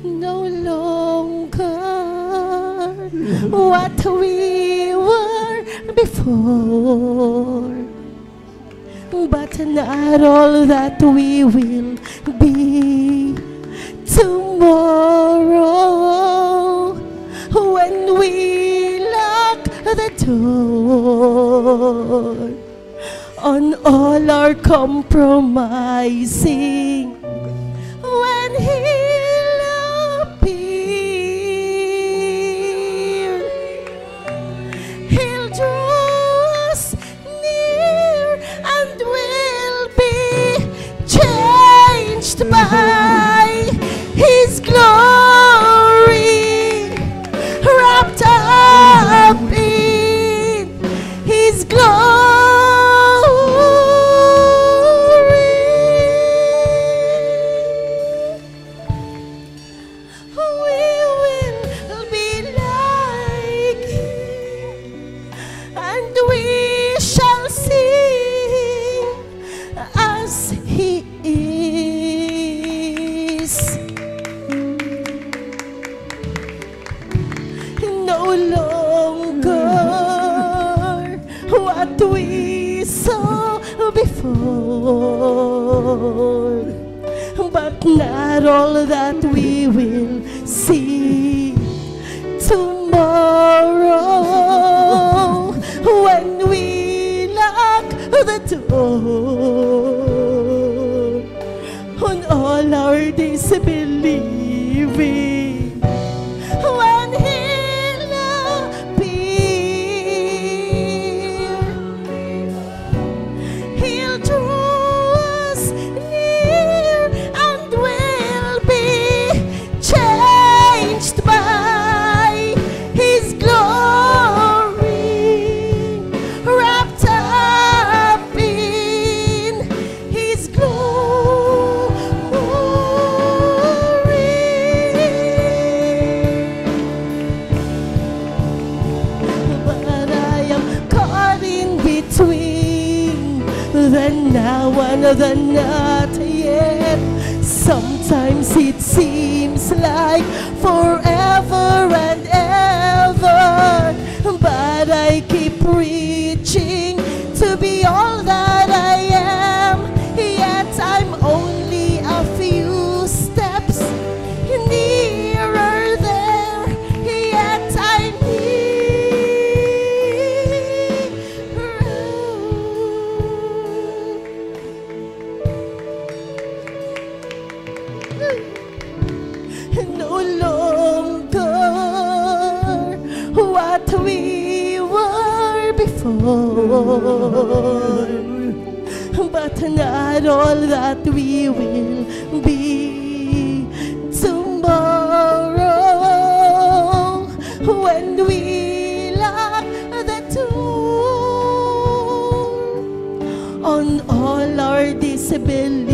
no longer what we were before, but not all that we will be tomorrow. When we lock the door on all our compromising, when He'll appear, He'll draw us near and we'll be changed by His glory, wrapped up in His glory. We will be like Him, and we shall sing as He is. No longer what we saw before, but not all that we will see tomorrow. When we lock the door on all our disbelieving, when He'll appear, He'll draw us near and we'll be changed by His glory, wrapped up in His glory. But I am caught in between the now and the not yet. Sometimes it seems like forever and ever, but I keep reaching to be all that I am. Yet I'm only a few steps nearer there, yet I'm no longer what we were before, but not all that we will be tomorrow. When we lock the door on all our disbelief,